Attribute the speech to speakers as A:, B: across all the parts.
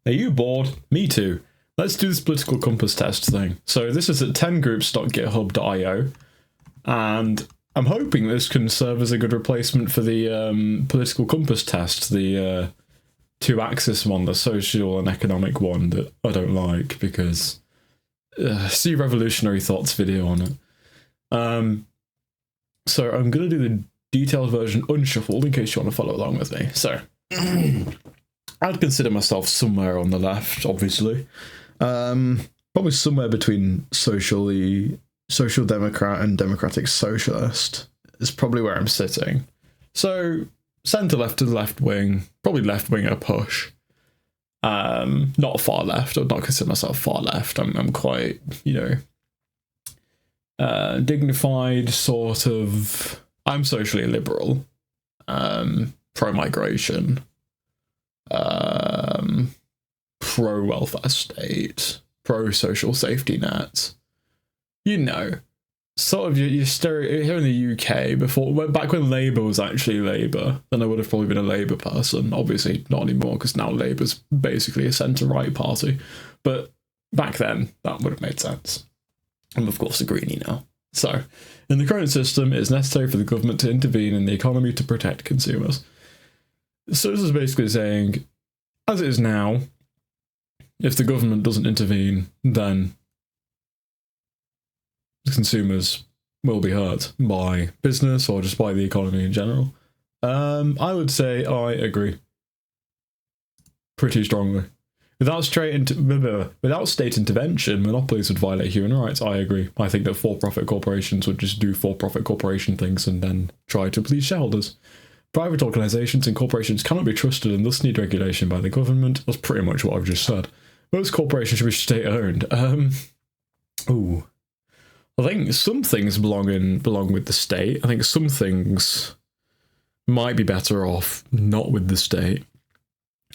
A: Are you bored? Me too. Let's do this political compass test thing. So this is at 10groups.github.io, and I'm hoping this can serve as a good replacement for the political compass test, the two-axis one, the social and economic one that I don't like, because see Revolutionary Thoughts video on it. So I'm going to do the detailed version unshuffled in case you want to follow along with me. So I'd consider myself somewhere on the left, obviously. Probably somewhere between social democrat and democratic socialist is probably where I'm sitting. So centre left to the left wing, probably left wing at a push. Not far left. I would not consider myself far left. I'm quite, dignified sort of. I'm socially liberal, pro-migration, pro-welfare state, pro-social safety net. Sort of your stereo here in the UK back when Labour was actually Labour, then I would have probably been a Labour person. Obviously not anymore, because now Labour's basically a centre-right party. But back then, that would have made sense. I'm of course a greenie now. So, in the current system, it is necessary for the government to intervene in the economy to protect consumers. So this is basically saying, as it is now, if the government doesn't intervene, then consumers will be hurt by business or just by the economy in general. I would say I agree pretty strongly. Without state intervention, monopolies would violate human rights. I agree. I think that for-profit corporations would just do for-profit corporation things and then try to please shareholders. Private organisations and corporations cannot be trusted and thus need regulation by the government. That's pretty much what I've just said. Most corporations should be state-owned. I think some things belong with the state. I think some things might be better off not with the state.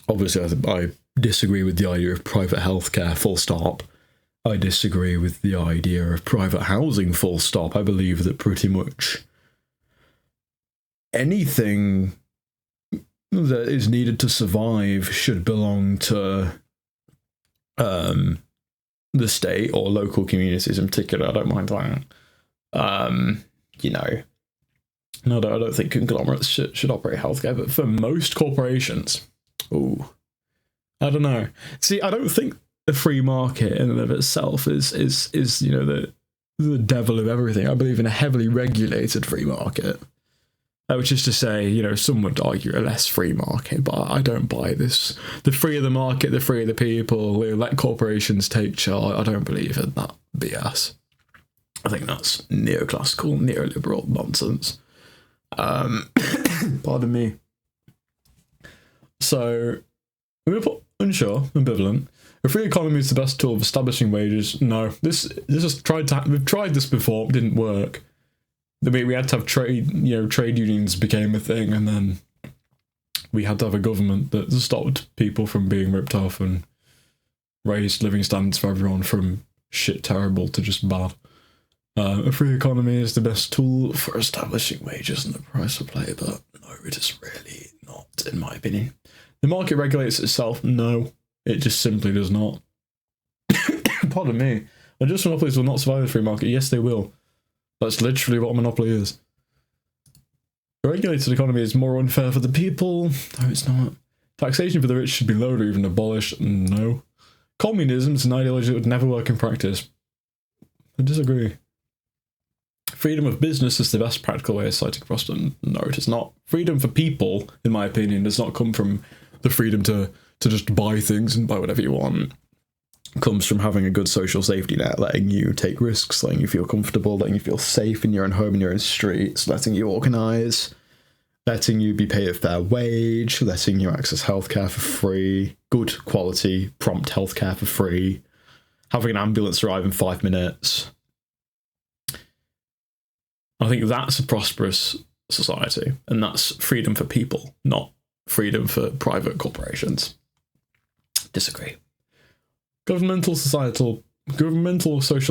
A: Obviously, I disagree with the idea of private healthcare, full stop. I disagree with the idea of private housing, full stop. I believe that pretty much anything that is needed to survive should belong to the state or local communities in particular. I don't mind that. No, I don't think conglomerates should operate healthcare, but for most corporations, I don't know. See, I don't think the free market in and of itself is the devil of everything. I believe in a heavily regulated free market, which is to say, some would argue a less free market, but I don't buy this. The free of the market, the free of the people, let corporations take charge. I don't believe in that BS. I think that's neoclassical, neoliberal nonsense. Pardon me. So, I'm going to put unsure, ambivalent. A free economy is the best tool of establishing wages. No, we've tried this before, it didn't work. We had to have trade unions became a thing, and then we had to have a government that stopped people from being ripped off and raised living standards for everyone from shit terrible to just bad. A free economy is the best tool for establishing wages and the price of labour. No, it is really not, in my opinion. The market regulates itself. No, it just simply does not. Pardon me. Unjust monopolies will not survive the free market. Yes, they will. That's literally what a monopoly is. A regulated economy is more unfair for the people. No, it's not. Taxation for the rich should be lowered or even abolished. No. Communism is an ideology that would never work in practice. I disagree. Freedom of business is the best practical way of citing prosperity. No, it is not. Freedom for people, in my opinion, does not come from the freedom to just buy things and buy whatever you want. It comes from having a good social safety net, letting you take risks, letting you feel comfortable, letting you feel safe in your own home, in your own streets, letting you organise, letting you be paid a fair wage, letting you access healthcare for free, good quality, prompt healthcare for free, having an ambulance arrive in 5 minutes. I think that's a prosperous society, and that's freedom for people, not freedom for private corporations. Disagree. Governmental social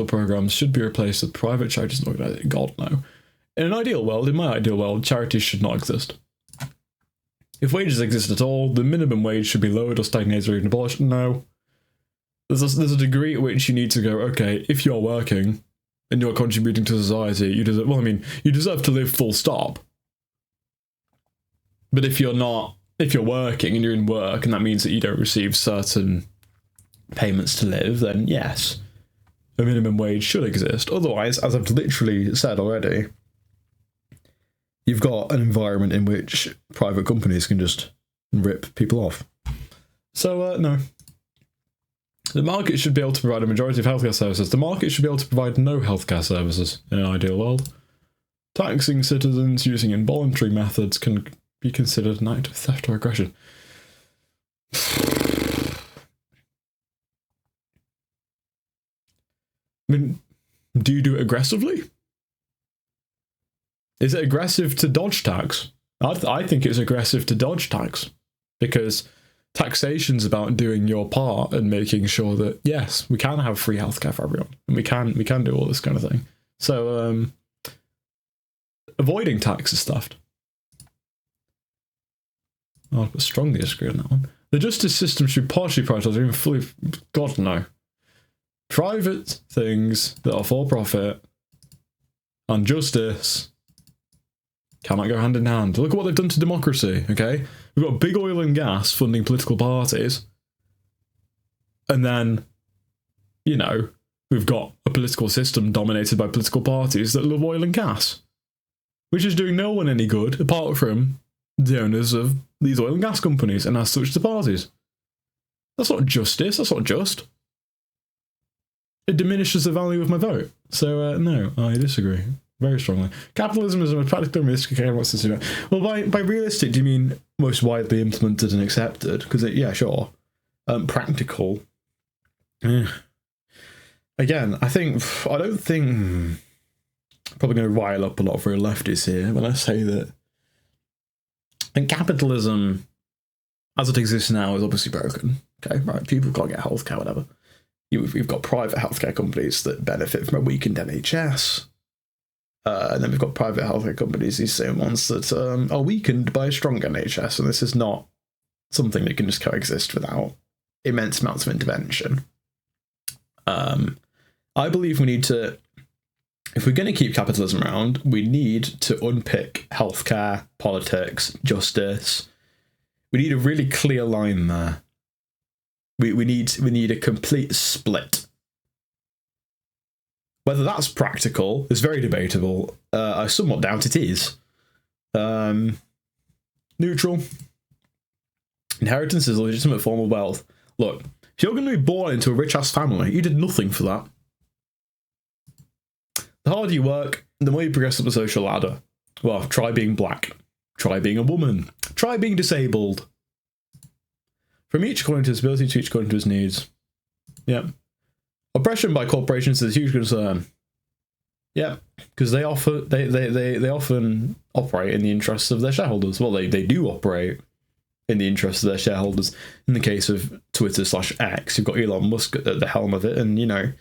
A: programs should be replaced with private charities and organisations. God, no. In my ideal world, charities should not exist. If wages exist at all, the minimum wage should be lowered or stagnated or even abolished. No. There's a degree at which you need to go, okay, if you're working and you're contributing to society, you deserve, well, I mean, you deserve to live full stop. But if you're not, if you're working and you're in work and that means that you don't receive certain payments to live, then yes, a minimum wage should exist. Otherwise, as I've literally said already, you've got an environment in which private companies can just rip people off. So, no. The market should be able to provide a majority of healthcare services. The market should be able to provide no healthcare services in an ideal world. Taxing citizens using involuntary methods can be considered an act of theft or aggression. I mean, do you do it aggressively? Is it aggressive to dodge tax? I think it's aggressive to dodge tax, because taxation's about doing your part and making sure that, yes, we can have free healthcare for everyone, and we can do all this kind of thing. So avoiding tax is theft. I'll strongly disagree on that one. The justice system should be partially privatised or even fully. God, no. Private things that are for profit and justice cannot go hand in hand. Look at what they've done to democracy, okay? We've got big oil and gas funding political parties. And then, you know, we've got a political system dominated by political parties that love oil and gas, which is doing no one any good apart from the owners of these oil and gas companies, and as such the parties. That's not justice, that's not just. It diminishes the value of my vote. So, no, I disagree very strongly. Capitalism is a practical realistic. Well, by realistic, do you mean most widely implemented and accepted? Because, yeah, sure. Practical. Again, I don't think... I'm probably going to rile up a lot of real lefties here when I say that. And capitalism, as it exists now, is obviously broken. Okay, right? People can't get healthcare, whatever. We've got private healthcare companies that benefit from a weakened NHS. And then we've got private healthcare companies, these same ones that are weakened by a strong NHS. And this is not something that can just coexist without immense amounts of intervention. I believe we need to, if we're going to keep capitalism around, we need to unpick healthcare, politics, justice. We need a really clear line there. We need a complete split. Whether that's practical is very debatable. I somewhat doubt it is. Neutral. Inheritance is a legitimate form of wealth. Look, if you're going to be born into a rich-ass family, you did nothing for that. The harder you work, the more you progress up the social ladder. Well, try being black. Try being a woman. Try being disabled. From each according to his ability to each according to his needs. Yeah. Oppression by corporations is a huge concern. Yeah, because they often operate in the interests of their shareholders. Well, they do operate in the interests of their shareholders. In the case of Twitter/X, you've got Elon Musk at the helm of it, and, you know,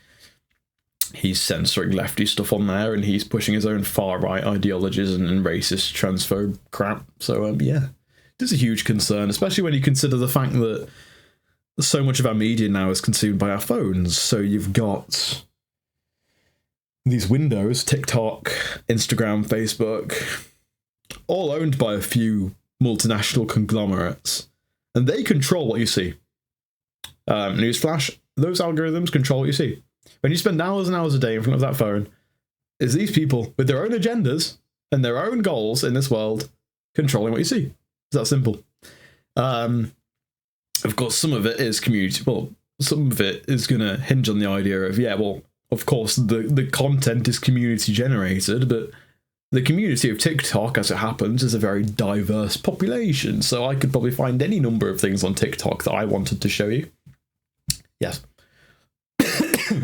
A: he's censoring lefty stuff on there, and he's pushing his own far-right ideologies and racist, transphobe crap. So, yeah, it is a huge concern, especially when you consider the fact that so much of our media now is consumed by our phones. So you've got these windows, TikTok, Instagram, Facebook, all owned by a few multinational conglomerates, and they control what you see. Newsflash, those algorithms control what you see. When you spend hours and hours a day in front of that phone, it's these people with their own agendas and their own goals in this world controlling what you see. It's that simple. Of course, some of it is community. Well, some of it is going to hinge on the idea of, yeah, well, of course, the content is community generated, but the community of TikTok, as it happens, is a very diverse population. So I could probably find any number of things on TikTok that I wanted to show you. Yes.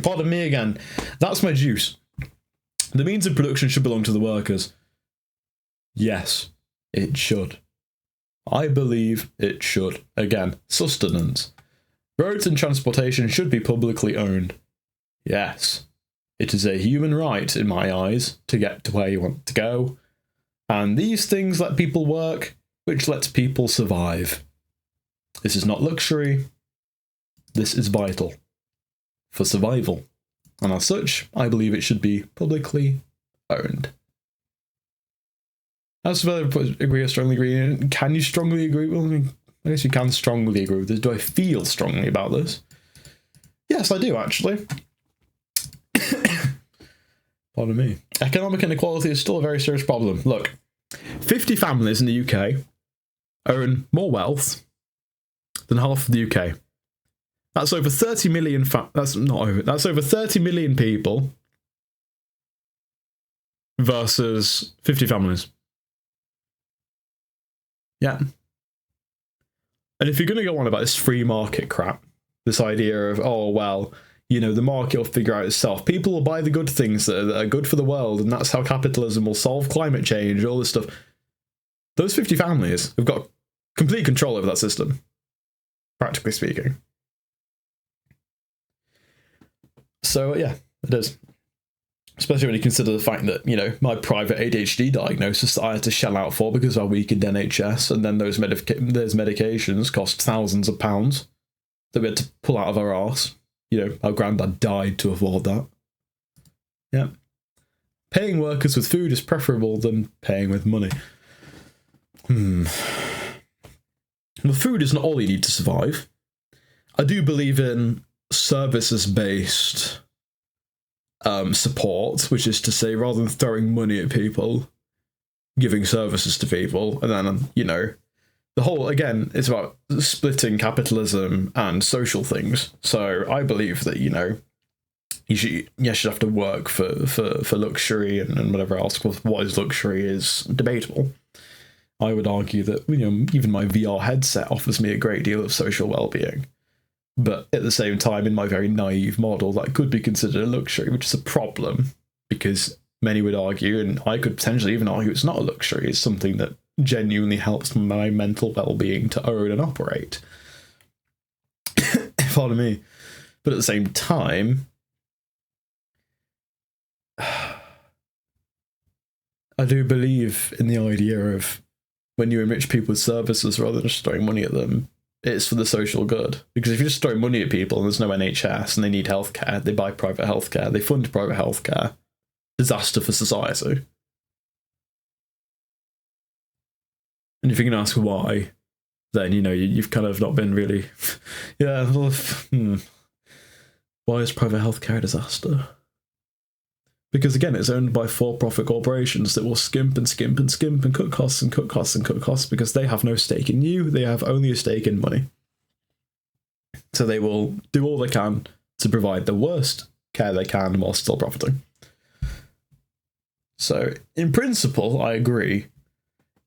A: Pardon me again. That's my juice. The means of production should belong to the workers. Yes, it should. I believe it should. Again, sustenance. Roads and transportation should be publicly owned. Yes. It is a human right, in my eyes, to get to where you want to go. And these things let people work which lets people survive. This is not luxury. This is vital for survival. And as such, I believe it should be publicly owned. As for whether I agree or strongly agree, can you strongly agree? Well, I mean, I guess you can strongly agree with this. Do I feel strongly about this? Yes, I do, actually. Pardon me. Economic inequality is still a very serious problem. Look, 50 families in the UK own more wealth than half of the UK. That's over 30 million. That's over 30 million people versus 50 families. Yeah. And if you're going to go on about this free market crap, this idea of, oh, well, you know, the market will figure out itself. People will buy the good things that are good for the world, and that's how capitalism will solve climate change, all this stuff. Those 50 families have got complete control over that system, practically speaking. So, yeah, it is. Especially when you consider the fact that, you know, my private ADHD diagnosis that I had to shell out for because of our weakened NHS, and then those medications cost thousands of pounds that we had to pull out of our arse. You know, our granddad died to afford that. Yeah. Paying workers with food is preferable than paying with money. Well, food is not all you need to survive. I do believe in services-based support, which is to say, rather than throwing money at people, giving services to people, and then, you know, the whole, again, it's about splitting capitalism and social things. So I believe that, you know, you should have to work for luxury and whatever else, because what is luxury is debatable. I would argue that, you know, even my VR headset offers me a great deal of social well-being. But at the same time, in my very naive model, that could be considered a luxury, which is a problem, because many would argue, and I could potentially even argue, it's not a luxury, it's something that genuinely helps my mental well-being to own and operate. Pardon me. But at the same time, I do believe in the idea of when you enrich people with services rather than just throwing money at them, it's for the social good. Because if you just throw money at people and there's no NHS and they need healthcare, they buy private healthcare, they fund private healthcare, disaster for society. And if you can ask why, then, you know, you've kind of not been really... yeah, well, why is private healthcare a disaster? Because, again, it's owned by for-profit corporations that will skimp and skimp and skimp and cut costs and cut costs and cut costs because they have no stake in you. They have only a stake in money. So they will do all they can to provide the worst care they can while still profiting. So, in principle, I agree.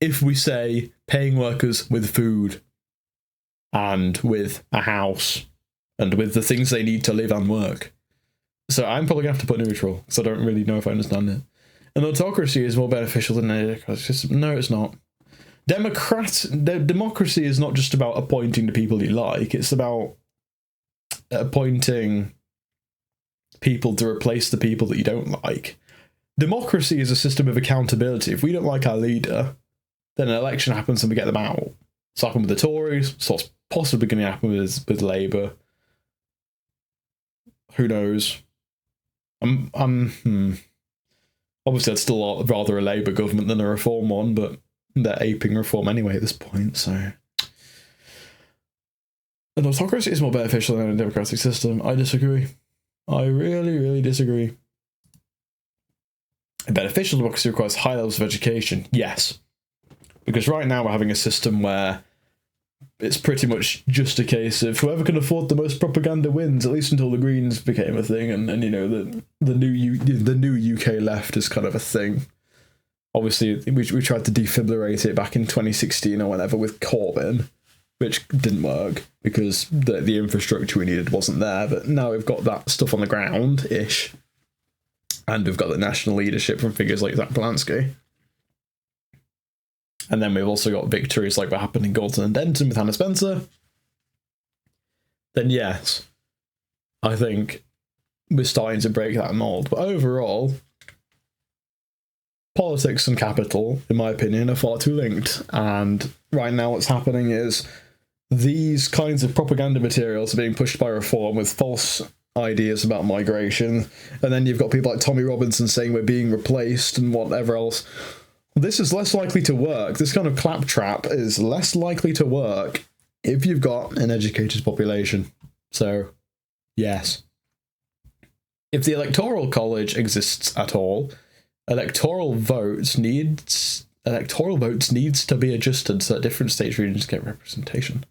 A: If we say paying workers with food and with a house and with the things they need to live and work. So I'm probably going to have to put neutral, because I don't really know if I understand it. An autocracy is more beneficial than a democracy. No, it's not. Democracy is not just about appointing the people you like, it's about appointing people to replace the people that you don't like. Democracy is a system of accountability. If we don't like our leader, then an election happens and we get them out. It's happened with the Tories, it's what's possibly going to happen with Labour. Who knows? Obviously, it's still rather a Labour government than a Reform one, but they're aping Reform anyway at this point, so... An autocracy is more beneficial than a democratic system. I disagree. I really, really disagree. A beneficial democracy requires high levels of education. Yes. Because right now we're having a system where it's pretty much just a case of whoever can afford the most propaganda wins, at least until the Greens became a thing, and you know, the new UK left is kind of a thing. Obviously, we tried to defibrillate it back in 2016 or whatever with Corbyn, which didn't work because the infrastructure we needed wasn't there, but now we've got that stuff on the ground-ish, and we've got the national leadership from figures like Zach Polanski. And then we've also got victories like what happened in Gorton and Denton with Hannah Spencer. Then yes, I think we're starting to break that mould. But overall, politics and capital, in my opinion, are far too linked. And right now what's happening is these kinds of propaganda materials are being pushed by Reform with false ideas about migration. And then you've got people like Tommy Robinson saying we're being replaced and whatever else. This is less likely to work. This kind of claptrap is less likely to work if you've got an educated population. So, yes. If the Electoral College exists at all, electoral votes needs to be adjusted so that different state regions get representation.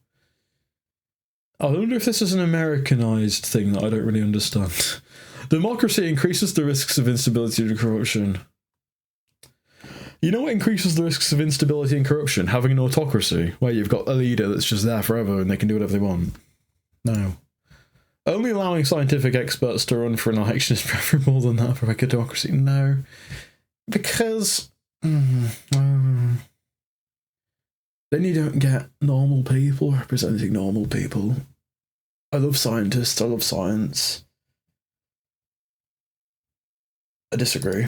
A: I wonder if this is an Americanized thing that I don't really understand. Democracy increases the risks of instability and corruption. You know what increases the risks of instability and corruption? Having an autocracy, where you've got a leader that's just there forever and they can do whatever they want. No. Only allowing scientific experts to run for an election is preferable than that for a democracy. No. Because... then you don't get normal people representing normal people. I love scientists, I love science. I disagree.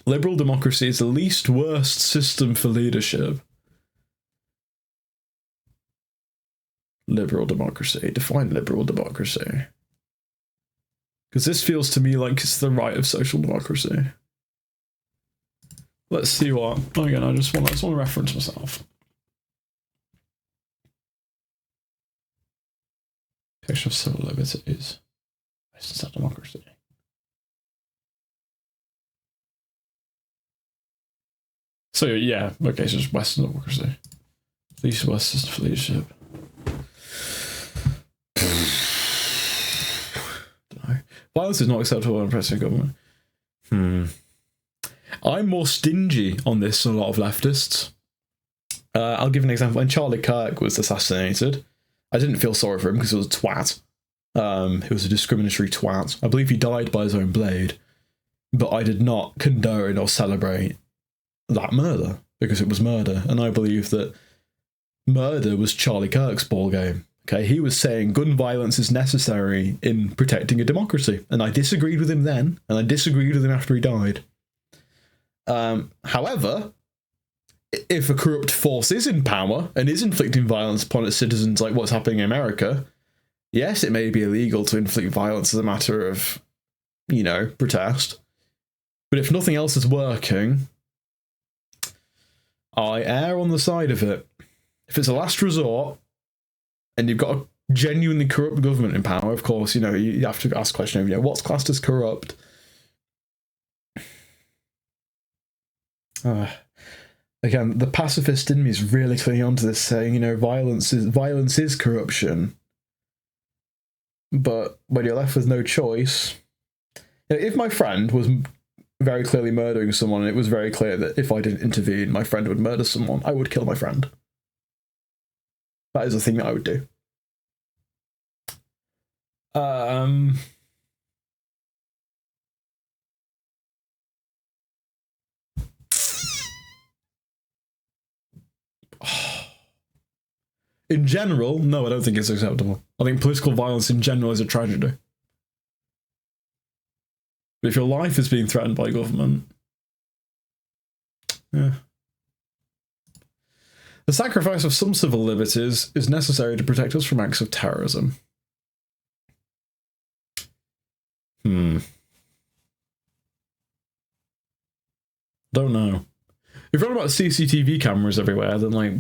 A: Liberal democracy is the least worst system for leadership. Liberal democracy. Define liberal democracy. Because this feels to me like it's the right of social democracy. Let's see what. Again, I just want to reference myself. Protection of civil liberties. It's not democracy. So yeah, okay, so it's Western democracy. Least West system for leadership. Don't know. Violence is not acceptable in oppressive government. I'm more stingy on this than a lot of leftists. I'll give an example. When Charlie Kirk was assassinated, I didn't feel sorry for him because he was a twat. He was a discriminatory twat. I believe he died by his own blade. But I did not condone or celebrate that murder, because it was murder. And I believe that murder was Charlie Kirk's ballgame. Okay, he was saying gun violence is necessary in protecting a democracy. And I disagreed with him then, and I disagreed with him after he died. However, if a corrupt force is in power and is inflicting violence upon its citizens, like what's happening in America, yes, it may be illegal to inflict violence as a matter of, you know, protest. But if nothing else is working, I err on the side of it. If it's a last resort, and you've got a genuinely corrupt government in power, of course, you know, you have to ask the question of, you know, what's classed as corrupt? Again, the pacifist in me is really clinging on to this, saying, you know, violence is corruption. But when you're left with no choice, you know, if my friend was very clearly murdering someone, and it was very clear that if I didn't intervene, my friend would murder someone, I would kill my friend. That is the thing that I would do. In general, no, I don't think it's acceptable. I think political violence in general is a tragedy. But if your life is being threatened by government, yeah. The sacrifice of some civil liberties is necessary to protect us from acts of terrorism. Don't know. If you're on about CCTV cameras everywhere, then, like,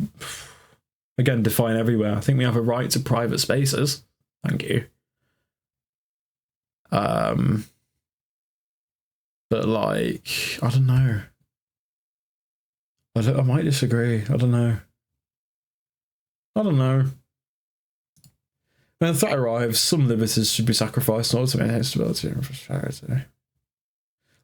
A: again, define everywhere. I think we have a right to private spaces. Thank you. But, like, I don't know. I might disagree. I don't know. When that arrives, some liberties should be sacrificed in order to maintain stability and prosperity.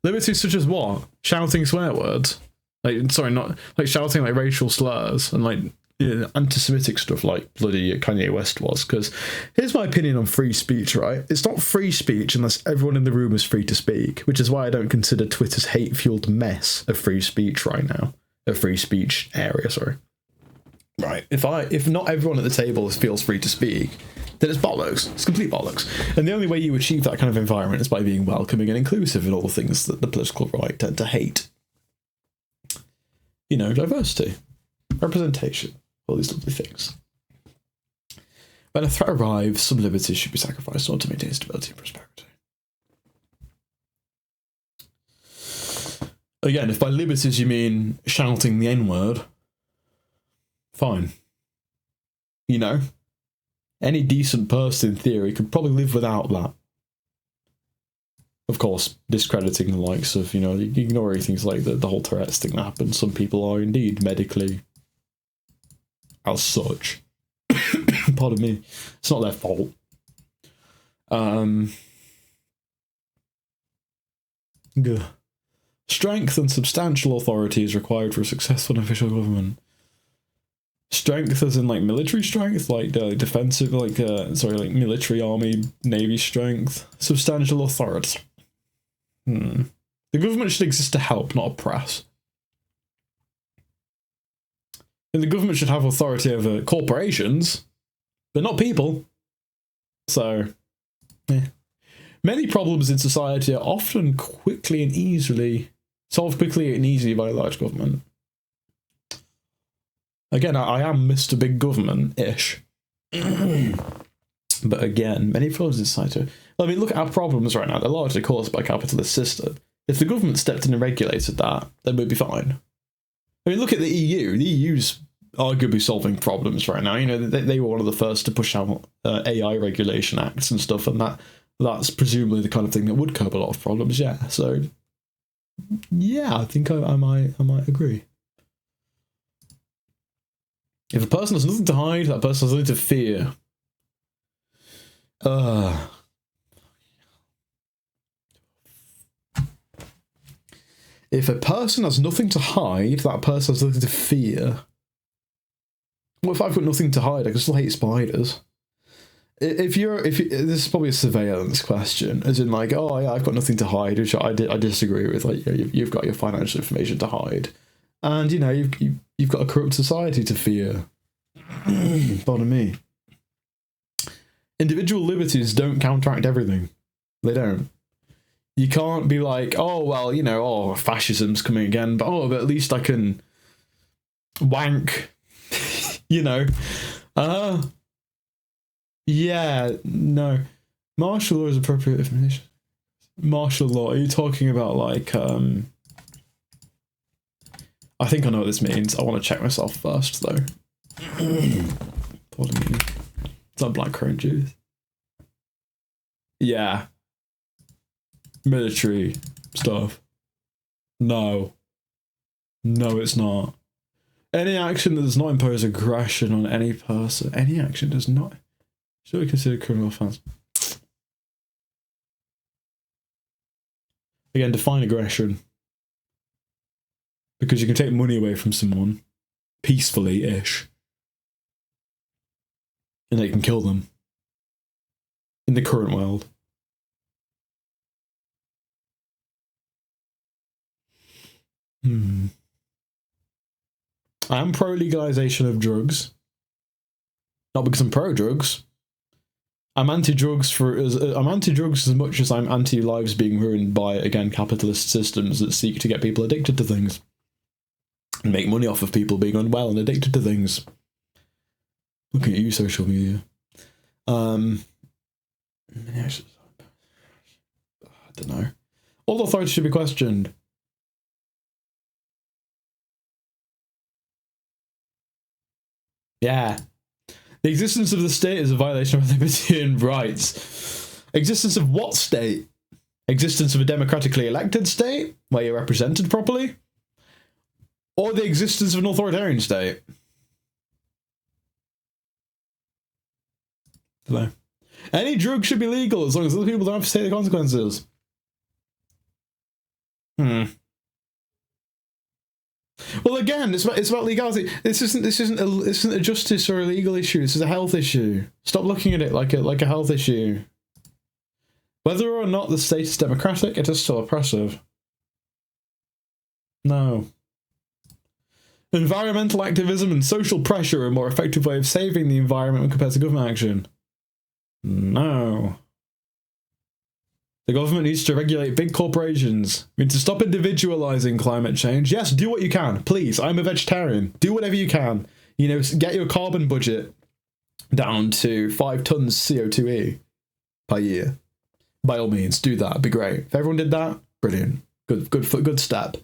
A: Liberties such as what? Shouting swear words? Like, sorry, not like shouting like racial slurs and like, you know, anti-Semitic stuff like bloody Kanye West was. Because here's my opinion on free speech, right? It's not free speech unless everyone in the room is free to speak, which is why I don't consider Twitter's hate-fueled mess a free speech right now. A free speech area, sorry. Right. If not everyone at the table feels free to speak, then it's bollocks. It's complete bollocks. And the only way you achieve that kind of environment is by being welcoming and inclusive in all the things that the political right tend to hate. you know, diversity, representation, all these lovely things. When a threat arrives, some liberties should be sacrificed in order to maintain stability and prosperity. Again, if by liberties you mean shouting the N-word, fine. You know, any decent person in theory could probably live without that. Of course, discrediting the likes of, you know, ignoring things like the whole Tourette's thing that happened. Some people are indeed medically as such. Pardon me. It's not their fault. Strength and substantial authority is required for a successful and official government. Strength as in like military strength, like defensive, like like military, army, navy strength. Substantial authority. The government should exist to help, not oppress. And the government should have authority over corporations. They're not people. So, yeah. Many problems in society are often solved quickly and easily by a large government. Again, I am Mr. Big Government-ish. But again, many problems in society... I mean, look at our problems right now. They're largely caused by a capitalist system. If the government stepped in and regulated that, then we'd be fine. I mean, look at the EU. The EU's arguably solving problems right now. You know, they were one of the first to push out AI regulation acts and stuff, and that's presumably the kind of thing that would curb a lot of problems. Yeah, so yeah, I think I might agree. If a person has nothing to hide, that person has nothing to fear. If a person has nothing to hide, that person has nothing to fear. What if I've got nothing to hide? I can still hate spiders. This is probably a surveillance question, as in like, oh yeah, I've got nothing to hide, which I disagree with. Like, you've got your financial information to hide, and you know you've got a corrupt society to fear. Pardon me. Individual liberties don't counteract everything. They don't. You can't be like, oh well, you know, oh fascism's coming again, but at least I can wank. You know. Yeah, no. Martial law is appropriate definition. Martial law, are you talking about like, I think I know what this means. I want to check myself first, though. Pardon me. It's like blackcurrant juice. Yeah. Military stuff. No. No, it's not. Any action that does not impose aggression on any person. Any action does not... Should we consider criminal offence? Again, define aggression. Because you can take money away from someone. Peacefully-ish. And they can kill them. In the current world. I am pro-legalisation of drugs. Not because I'm pro-drugs. I'm anti-drugs as much as I'm anti-lives being ruined by, again, capitalist systems that seek to get people addicted to things. And make money off of people being unwell and addicted to things. Looking at you, social media. I don't know. All authority should be questioned. Yeah. The existence of the state is a violation of liberty and rights. Existence of what state? Existence of a democratically elected state, where you're represented properly? Or the existence of an authoritarian state? I don't know. Any drug should be legal as long as other people don't have to take the consequences. Well, again, it's about legality. This isn't a justice or a legal issue. This is a health issue. Stop looking at it like a health issue. Whether or not the state is democratic, it is still oppressive. No. Environmental activism and social pressure are a more effective way of saving the environment when compared to government action. No. The government needs to regulate big corporations. We need to stop individualizing climate change. Yes, do what you can. Please, I'm a vegetarian. Do whatever you can. You know, get your carbon budget down to 5 tons CO2e per year. By all means, do that. It'd be great. If everyone did that, brilliant. Good step.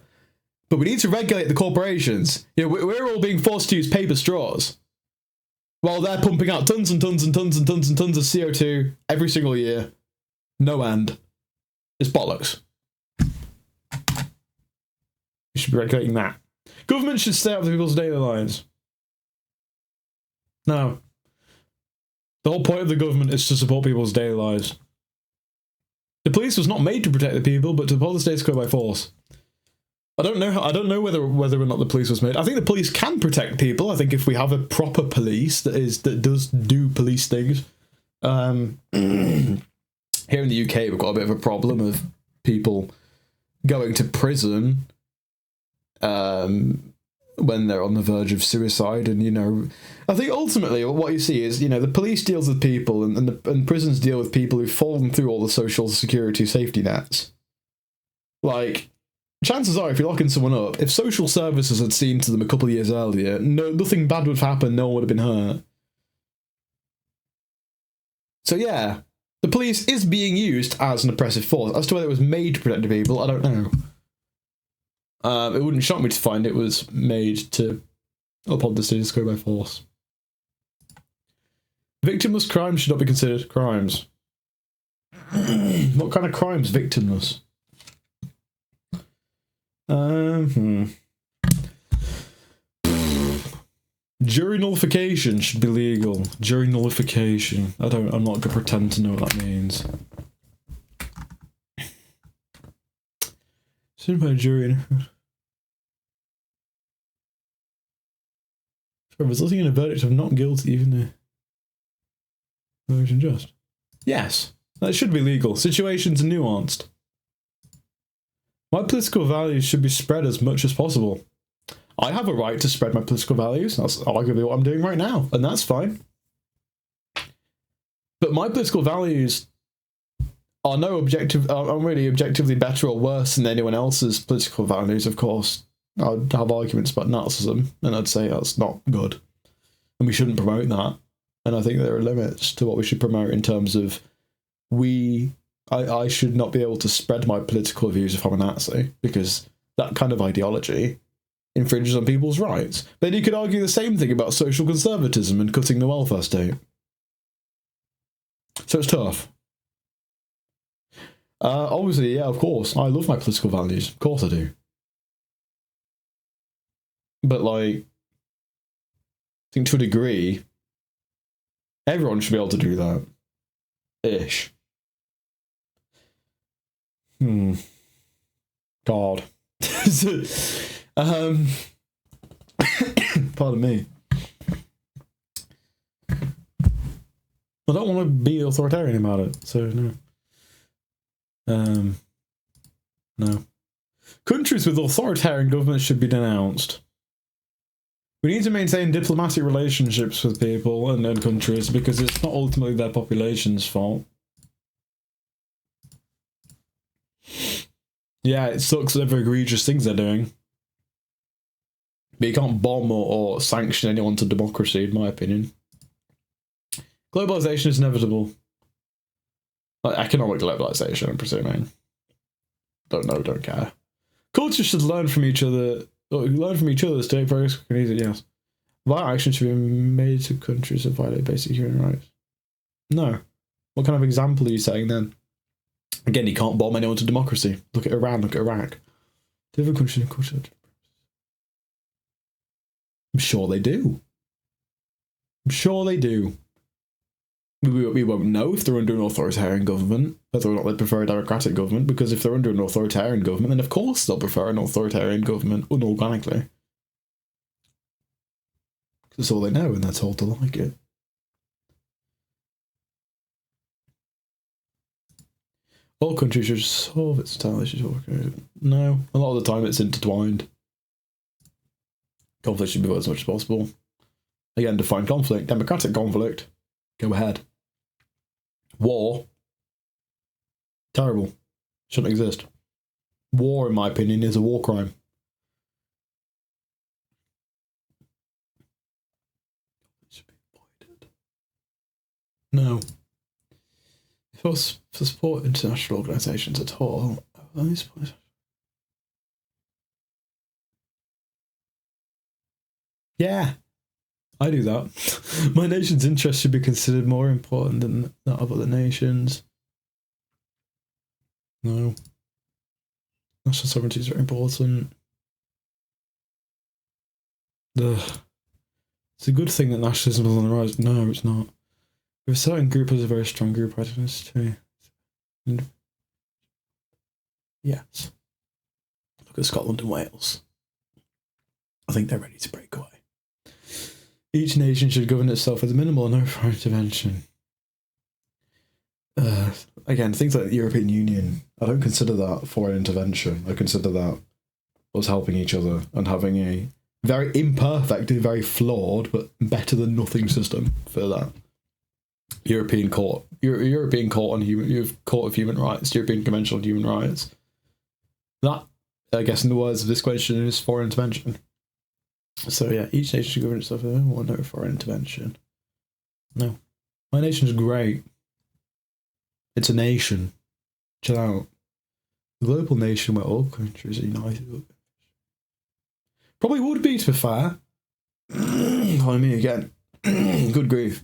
A: But we need to regulate the corporations. You know, we're all being forced to use paper straws while they're pumping out tons and tons and tons and tons and tons of CO2 every single year. No end. It's bollocks. You should be regulating that. Government should stay out of people's daily lives. No. The whole point of the government is to support people's daily lives. The police was not made to protect the people, but to uphold the status quo by force. I don't know whether or not the police was made. I think the police can protect people. I think if we have a proper police that does do police things. Here in the UK, we've got a bit of a problem of people going to prison when they're on the verge of suicide. And, you know, I think ultimately what you see is, you know, the police deals with people and prisons deal with people who've fallen through all the social security safety nets. Like, chances are, if you're locking someone up, if social services had seen to them a couple of years earlier, nothing bad would have happened, no one would have been hurt. So yeah, the police is being used as an oppressive force. As to whether it was made to protect the people, I don't know. It wouldn't shock me to find it was made to uphold the status quo by force. Victimless crimes should not be considered crimes. What kind of crimes victimless? Jury nullification should be legal. Jury nullification. I'm not gonna pretend to know what that means. Soon by a jury. Resulting in a verdict of not guilty, even though unjust. Yes, that should be legal. Situations are nuanced. My political values should be spread as much as possible. I have a right to spread my political values. That's arguably what I'm doing right now, and that's fine. But my political values are really objectively better or worse than anyone else's political values, of course. I'd have arguments about Nazism, and I'd say that's not good. And we shouldn't promote that. And I think there are limits to what we should promote in terms of I should not be able to spread my political views if I'm a Nazi, because that kind of ideology infringes on people's rights. Then you could argue the same thing about social conservatism and cutting the welfare state. So it's tough. Obviously, yeah, of course, I love my political values. Of course I do. But, like, I think to a degree, everyone should be able to do that. Ish. God. Pardon me. I don't want to be authoritarian about it, so no. No. Countries with authoritarian governments should be denounced. We need to maintain diplomatic relationships with people and countries because it's not ultimately their population's fault. Yeah, it sucks whatever egregious things they're doing. But you can't bomb or sanction anyone to democracy, in my opinion. Globalization is inevitable. Like economic globalization, I'm presuming. Don't know, don't care. Cultures should learn from each other. Learn from each other to take progress quick and easy, yes. Violent action should be made to countries that violate basic human rights. No. What kind of example are you saying then? Again, you can't bomb anyone to democracy. Look at Iran, look at Iraq. Different countries and cultures. I'm sure they do. I'm sure they do. We won't know if they're under an authoritarian government, whether or not they prefer a democratic government, because if they're under an authoritarian government, then of course they'll prefer an authoritarian government unorganically. Because that's all they know, and they're told to like it. All countries should solve its style issues. No, a lot of the time it's intertwined. Conflict should be avoided as much as possible. Again, define conflict. Democratic conflict. Go ahead. War. Terrible. Shouldn't exist. War, in my opinion, is a war crime. No. For support international organisations at all, yeah, I do that. My nation's interests should be considered more important than that of other nations. No. National sovereignty is very important. It's a good thing that nationalism is on the rise. No, it's not. If a certain group has a very strong group identity, yes. Look at Scotland and Wales. I think they're ready to break away. Each nation should govern itself with minimal or no foreign intervention. Again, things like the European Union, I don't consider that foreign intervention. I consider that us helping each other and having a very imperfect and very flawed, but better than nothing system for that. European Court on Court of Human Rights, European Convention on Human Rights. That, I guess, in the words of this question, is foreign intervention. So yeah, each nation should govern itself with no foreign intervention. No, my nation's great. It's a nation. Chill out. A global nation where all countries are united. Probably would be, to be fair. Pardon me again. Good grief.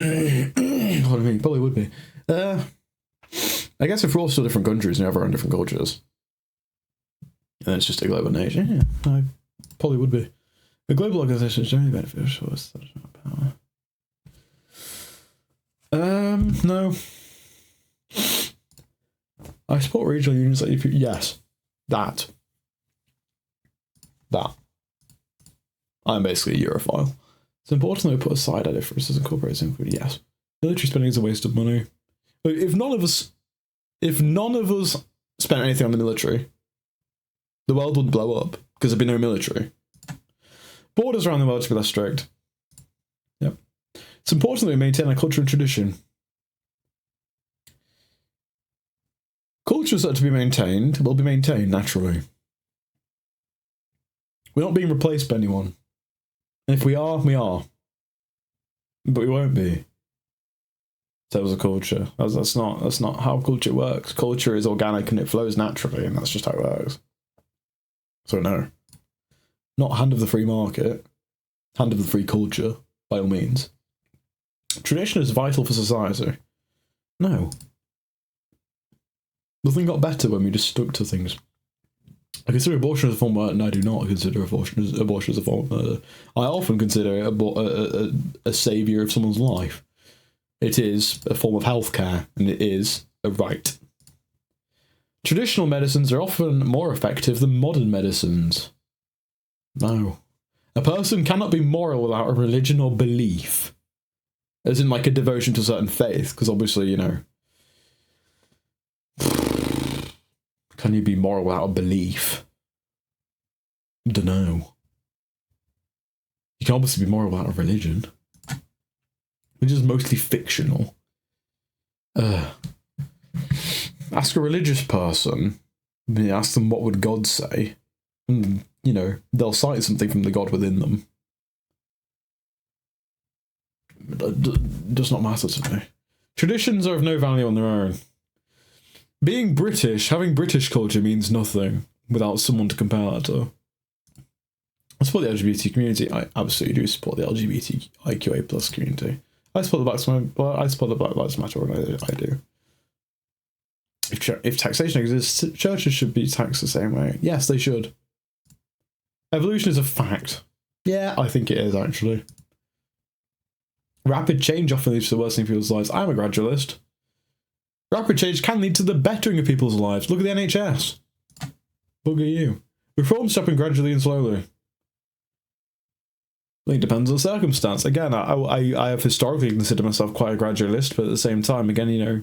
A: Pardon me, probably would be. I guess if we're all still different countries and have our own different cultures, and it's just a global nation, yeah, I probably would be. A global organisation is generally beneficial to us. Power. No. I support regional unions. Like, yes, that. I'm basically a Europhile. It's important that we put aside our differences and cooperate in food. Yes, military spending is a waste of money. But if none of us spent anything on the military, the world would blow up because there'd be no military. Borders around the world should be less strict. Yep. It's important that we maintain our culture and tradition. Cultures that are to be maintained will be maintained naturally. We're not being replaced by anyone. And if we are, we are. But we won't be. That was a culture. That's not how culture works. Culture is organic and it flows naturally, and that's just how it works. So no. Not hand of the free market. Hand of the free culture, by all means. Tradition is vital for society. No. Nothing got better when we just stuck to things. I consider abortion as a form of murder, and I do not consider abortion as a form of murder. I often consider it a saviour of someone's life. It is a form of healthcare, and it is a right. Traditional medicines are often more effective than modern medicines. No. A person cannot be moral without a religion or belief. As in, like, a devotion to a certain faith, because obviously, you know... Can you be moral without a belief? Dunno. You can obviously be moral without a religion. Which is mostly fictional. Ask a religious person, ask them what would God say, and, you know, they'll cite something from the God within them. It does not matter to me. Traditions are of no value on their own. Being British, having British culture means nothing without someone to compare that to. I support the LGBT community. I absolutely do support the LGBTIQA plus community. I support the Black Lives Matter organization. I do. If taxation exists, churches should be taxed the same way. Yes, they should. Evolution is a fact. Yeah, I think it is, actually. Rapid change often leads to the worsening of people's lives. I'm a gradualist. Rapid change can lead to the bettering of people's lives. Look at the NHS. Look at you. Reforms happen gradually and slowly. I think it depends on the circumstance. Again, I have historically considered myself quite a gradualist, but at the same time, again, you know,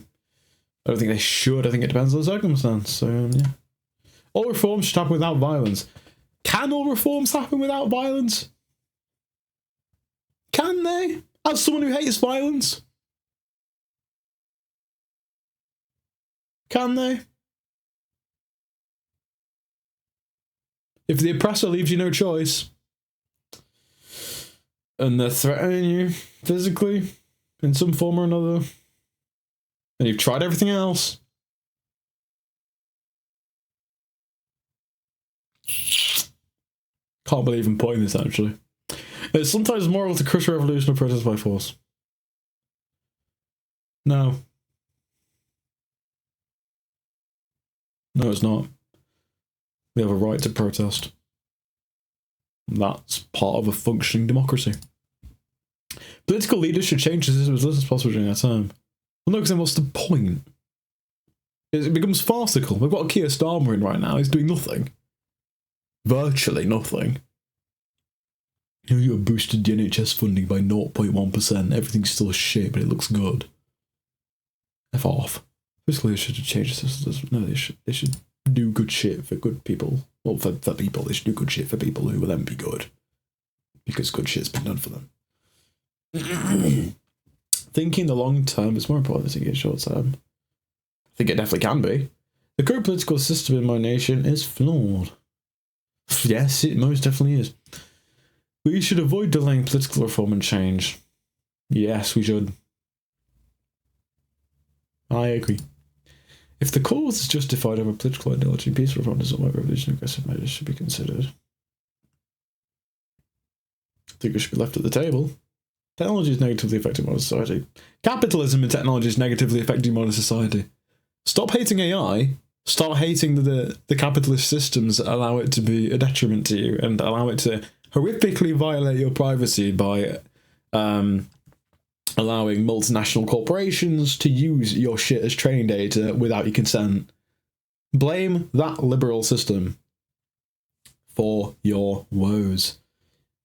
A: I don't think they should. I think it depends on the circumstance. So, yeah. All reforms should happen without violence. Can all reforms happen without violence? Can they? As someone who hates violence? Can they? If the oppressor leaves you no choice, and they're threatening you physically in some form or another, and you've tried everything else, can't believe I'm putting this actually. It's sometimes moral to crush a revolution or protest by force. No. No, it's not. We have a right to protest. That's part of a functioning democracy. Political leaders should change the system as little as possible during their term. Well, no, because then what's the point? It becomes farcical. We've got Keir Starmer in right now. He's doing nothing. Virtually nothing. You boosted the NHS funding by 0.1%. Everything's still shit, but it looks good. F off. Political leaders should change the system. No, they should do good shit for good people. Well, for people. They should do good shit for people who will then be good. Because good shit's been done for them. Thinking the long term is more important than thinking the short term. I think it definitely can be. The current political system in my nation is flawed. Yes, it most definitely is. We should avoid delaying political reform and change. Yes, we should. I agree. If the cause is justified over political ideology, peaceful reform doesn't work, revolution aggressive measures should be considered. I think it should be left at the table. Technology is negatively affecting modern society. Capitalism and technology is negatively affecting modern society. Stop hating AI. Start hating the capitalist systems that allow it to be a detriment to you and allow it to horrifically violate your privacy by allowing multinational corporations to use your shit as training data without your consent. Blame that liberal system for your woes.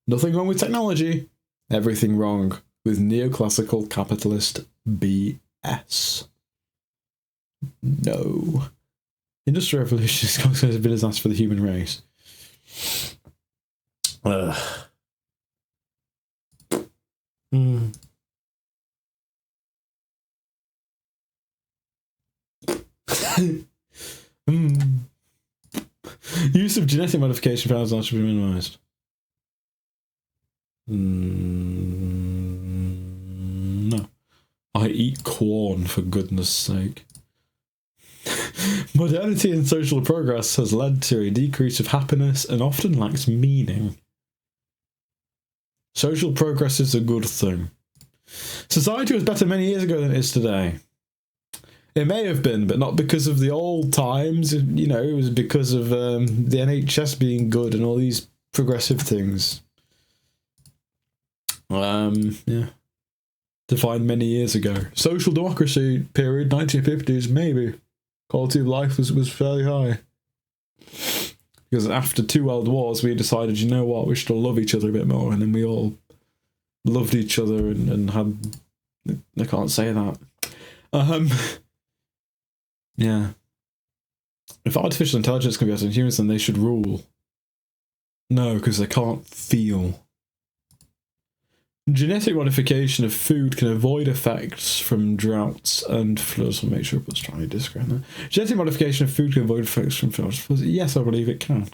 A: Nothing wrong with technology. Everything wrong with neoclassical capitalist BS. No. Industrial Revolution is going to be a disaster for the human race. Use of genetic modification for animals should be minimized. No. I eat corn, for goodness sake. Modernity and social progress has led to a decrease of happiness and often lacks meaning. Social progress is a good thing. Society was better many years ago than it is today. It may have been, but not because of the old times. You know, it was because of the NHS being good and all these progressive things. Yeah. Defined many years ago. Social democracy period, 1950s, maybe. Quality of life was fairly high. Because after 2 world wars, we decided, you know what, we should all love each other a bit more, and then we all loved each other and had... I can't say that. Yeah. If artificial intelligence can be better than humans, then they should rule. No, because they can't feel. Genetic modification of food can avoid effects from droughts and floods. I'll make sure I put strongly disagree on that. Genetic modification of food can avoid effects from droughts and floods. Yes, I believe it can.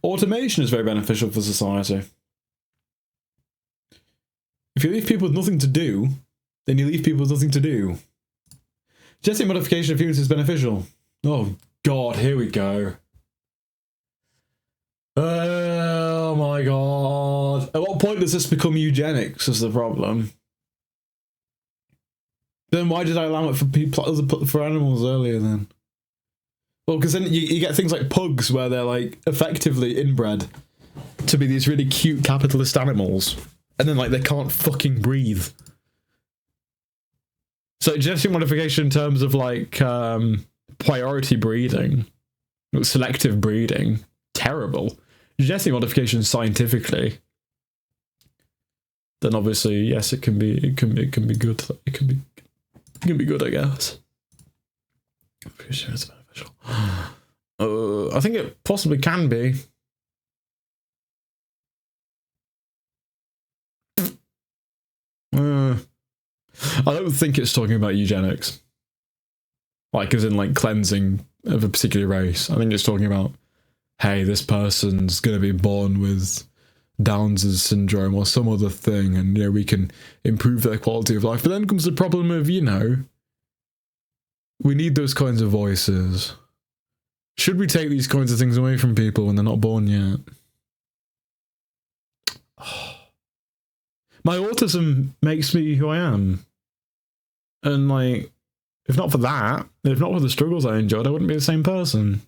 A: Automation is very beneficial for society. If you leave people with nothing to do, then you leave people with nothing to do. Genetic modification of humans is beneficial. Oh god, here we go. Oh my god. At what point does this become eugenics is the problem? Then why did I allow it for people, for animals earlier then? Well, because then you get things like pugs where they're like effectively inbred to be these really cute capitalist animals. And then like they can't fucking breathe. So genetic modification in terms of like priority breeding, selective breeding, terrible. Genetic modification scientifically, then obviously yes, it can be good. It can be good, I guess. I'm pretty sure it's beneficial. I think it possibly can be. I don't think it's talking about eugenics. Like, as in, like, cleansing of a particular race. I think it's talking about, hey, this person's going to be born with Down's syndrome or some other thing, and, you know, we can improve their quality of life. But then comes the problem of, you know, we need those kinds of voices. Should we take these kinds of things away from people when they're not born yet? My autism makes me who I am. And, like, if not for that, if not for the struggles I endured, I wouldn't be the same person.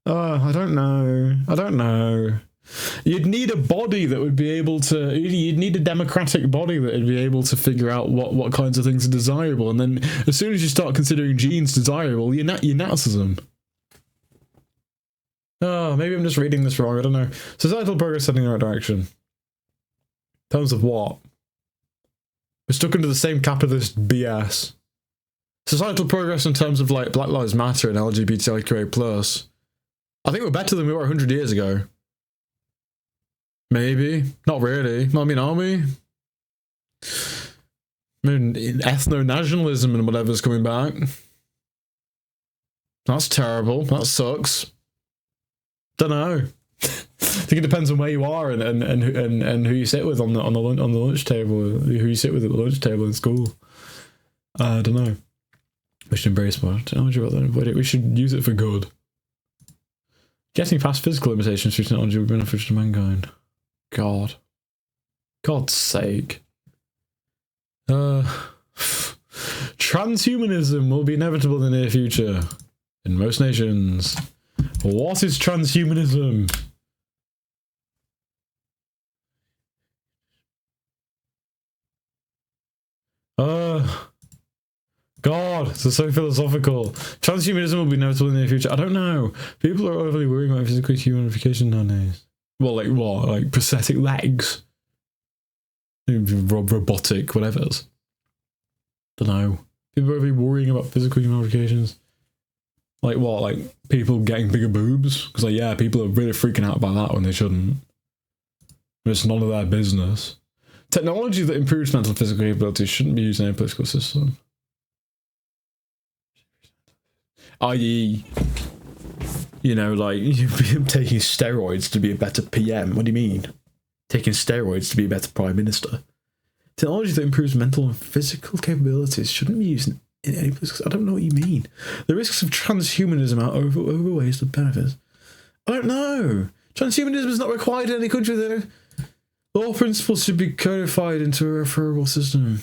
A: I don't know. You'd need a body that would be able to... You'd need a democratic body that would be able to figure out what kinds of things are desirable. And then as soon as you start considering genes desirable, you're Nazism. Oh, maybe I'm just reading this wrong. I don't know. Societal progress heading in the right direction. In terms of what? We're stuck into the same capitalist BS. Societal progress in terms of, like, Black Lives Matter and LGBTIQA+. I think we're better than we were 100 years ago. Maybe. Not really. I mean, are we? I mean, ethno-nationalism and whatever's coming back. That's terrible. That sucks. Don't know. I think it depends on where you are and who you sit with on the lunch table, who you sit with at the lunch table in school. I don't know. We should embrace more technology, but we should use it for good. Getting past physical limitations through technology would be beneficial to mankind. God. God's sake. Transhumanism will be inevitable in the near future. In most nations. What is transhumanism? God, this is so philosophical. Transhumanism will be inevitable in the near future. I don't know. People are overly worrying about physical humanification nowadays. Well, like what? Like prosthetic legs? Robotic, whatever's. Don't know. People are overly worrying about physical human modifications. Like what? Like people getting bigger boobs? Because, like, yeah, people are really freaking out about that when they shouldn't. It's none of their business. Technology that improves mental and physical capabilities shouldn't be used in a political system. I.e., you know, like, taking steroids to be a better PM. What do you mean? Taking steroids to be a better Prime Minister. Technology that improves mental and physical capabilities shouldn't be used in any political... I don't know what you mean. The risks of transhumanism outweigh the benefits. I don't know. Transhumanism is not required in any country that... Law principles should be codified into a referable system.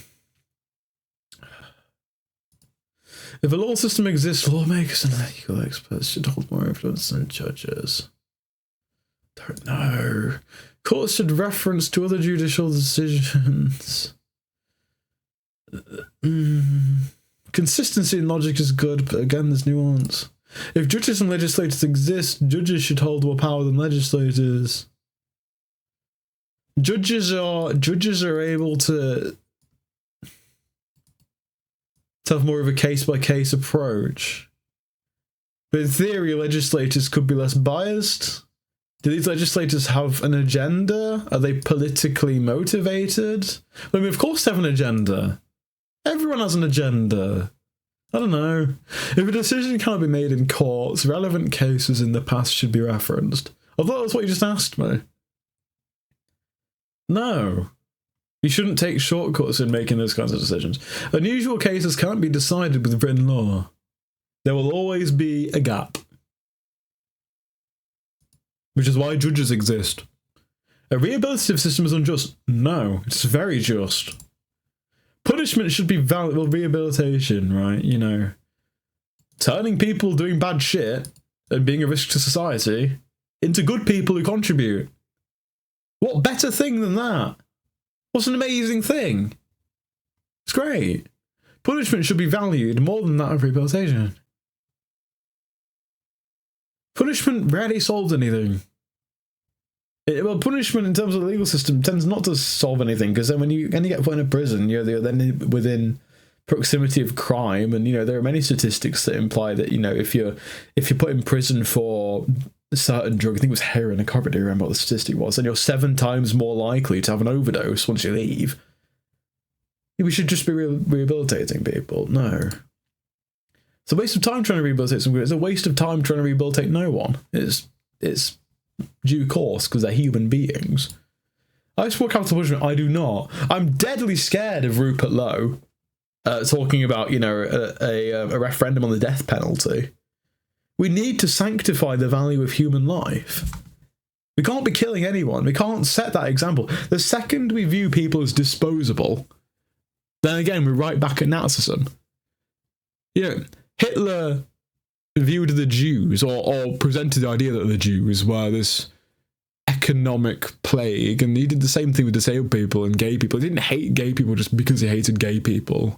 A: If a law system exists, lawmakers and legal experts should hold more influence than judges. Don't know. Courts should reference to other judicial decisions. Consistency in logic is good, but again, there's nuance. If judges and legislators exist, judges should hold more power than legislators. Judges are able to have more of a case-by-case approach. But in theory, legislators could be less biased. Do these legislators have an agenda? Are they politically motivated? I mean, of course they have an agenda. Everyone has an agenda. I don't know. If a decision cannot be made in courts, relevant cases in the past should be referenced. I thought that's what you just asked me. No. You shouldn't take shortcuts in making those kinds of decisions. Unusual cases can't be decided with written law. There will always be a gap. Which is why judges exist. A rehabilitative system is unjust. No, it's very just. Punishment should be valid. Well, rehabilitation, right? You know, turning people doing bad shit and being a risk to society into good people who contribute. What better thing than that? What's an amazing thing? It's great. Punishment should be valued more than that of rehabilitation. Punishment rarely solves anything. Well, punishment in terms of the legal system tends not to solve anything, because then when you get put in a prison, you're then within proximity of crime, and, you know, there are many statistics that imply that, you know, if you're put in prison for a certain drug, I think it was heroin, I can't really remember what the statistic was, then you're 7 times more likely to have an overdose once you leave. We should just be rehabilitating people. No. It's a waste of time trying to rehabilitate some group. It's a waste of time trying to rehabilitate no one. It's due course because they're human beings. I support capital punishment. I do not. I'm deadly scared of Rupert Lowe talking about, you know, a referendum on the death penalty. We need to sanctify the value of human life. We can't be killing anyone. We can't set that example. The second we view people as disposable, then again, we're right back at Nazism. You know, Hitler viewed the Jews, or presented the idea that the Jews were this economic plague, and he did the same thing with disabled people and gay people. He didn't hate gay people just because he hated gay people.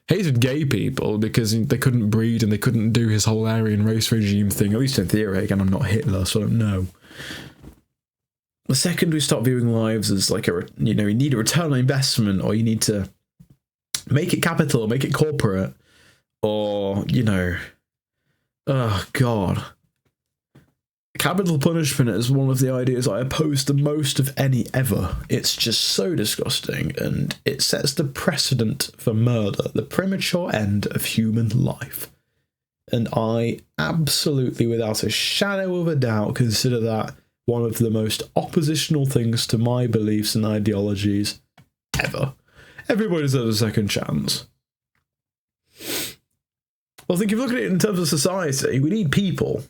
A: He hated gay people because they couldn't breed and they couldn't do his whole Aryan race regime thing, at least in theory. Again, I'm not Hitler, so I don't know. The second we start viewing lives as like you need a return on investment, or you need to make it capital, make it corporate, or, you know, oh God. Capital punishment is one of the ideas I oppose the most of any ever. It's just so disgusting, and it sets the precedent for murder, the premature end of human life. And I absolutely, without a shadow of a doubt, consider that one of the most oppositional things to my beliefs and ideologies ever. Everybody deserves a second chance. Well, I think if you look at it in terms of society, we need people.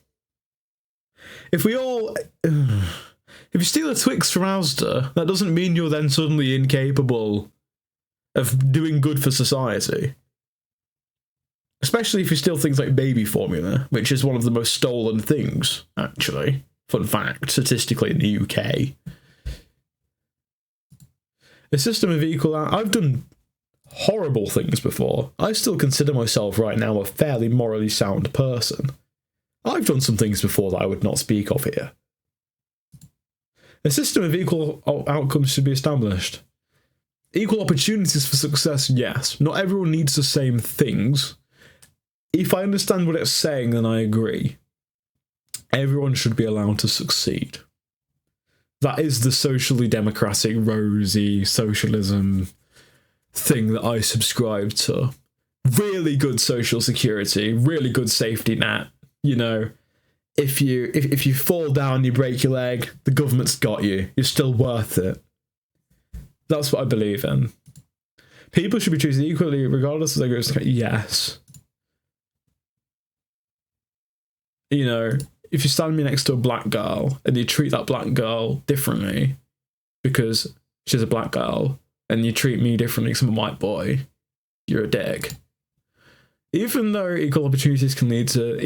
A: If you steal a Twix from Asda, that doesn't mean you're then suddenly incapable of doing good for society. Especially if you steal things like baby formula, which is one of the most stolen things, actually. Fun fact, statistically in the UK. A system of equal... I've done horrible things before. I still consider myself right now a fairly morally sound person. I've done some things before that I would not speak of here. A system of equal outcomes should be established. Equal opportunities for success, yes. Not everyone needs the same things. If I understand what it's saying, then I agree. Everyone should be allowed to succeed. That is the socially democratic, rosy socialism thing that I subscribe to. Really good social security, really good safety net. You know, if you fall down, you break your leg, the government's got you. You're still worth it. That's what I believe in. People should be treated equally, regardless of their groups. Yes. You know, if you stand me next to a black girl and you treat that black girl differently because she's a black girl, and you treat me differently because I'm a white boy, you're a dick. Even though equal opportunities can lead to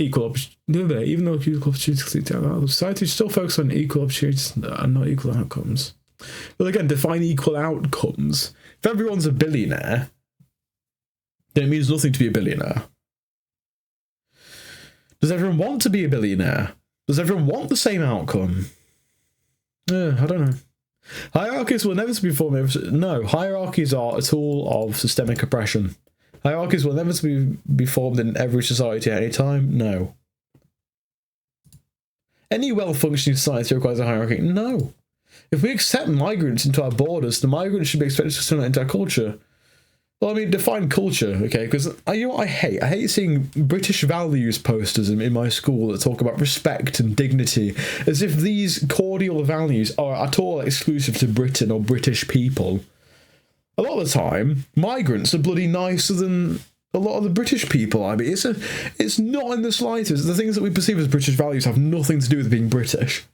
A: society still focus on equal opportunities and not equal outcomes. But again, define equal outcomes. If everyone's a billionaire, then it means nothing to be a billionaire. Does everyone want to be a billionaire? Does everyone want the same outcome? I don't know. Hierarchies will inevitably form. No, hierarchies are a tool of systemic oppression. Hierarchies will inevitably be formed in every society at any time? No. Any well-functioning society requires a hierarchy? No. If we accept migrants into our borders, the migrants should be expected to assimilate into our culture. Well, I mean, define culture, okay? Because you know what I hate? I hate seeing British values posters in my school that talk about respect and dignity, as if these cordial values are at all exclusive to Britain or British people. A lot of the time, migrants are bloody nicer than a lot of the British people. I mean, it's not in the slightest. The things that we perceive as British values have nothing to do with being British.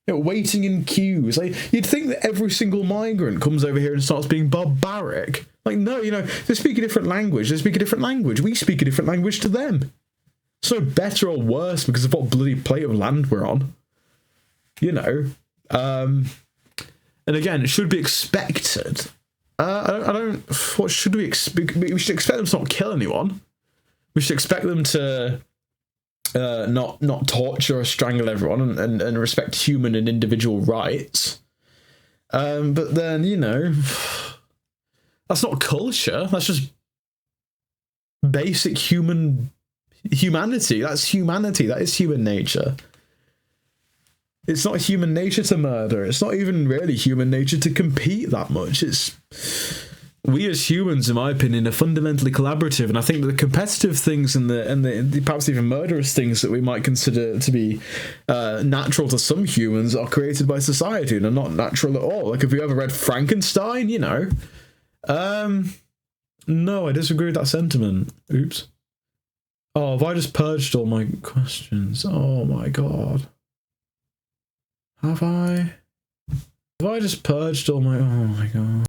A: You know, waiting in queues. Like, you'd think that every single migrant comes over here and starts being barbaric. Like, no, you know, they speak a different language. They speak a different language. We speak a different language to them. So better or worse because of what bloody plate of land we're on. You know. And again, it should be expected. What should we expect? We should expect them to not kill anyone. We should expect them to not torture or strangle everyone and respect human and individual rights. But then, you know, that's not culture. That's just basic humanity. That's humanity. That is human nature. It's not human nature to murder. It's not even really human nature to compete that much. we as humans, in my opinion, are fundamentally collaborative, and I think that the competitive things and the perhaps even murderous things that we might consider to be natural to some humans are created by society and are not natural at all. Like, have you ever read Frankenstein? You know. No, I disagree with that sentiment. Oops. Oh, have I just purged all my questions? Oh my god. Have I? Have I just purged all my... Oh my god.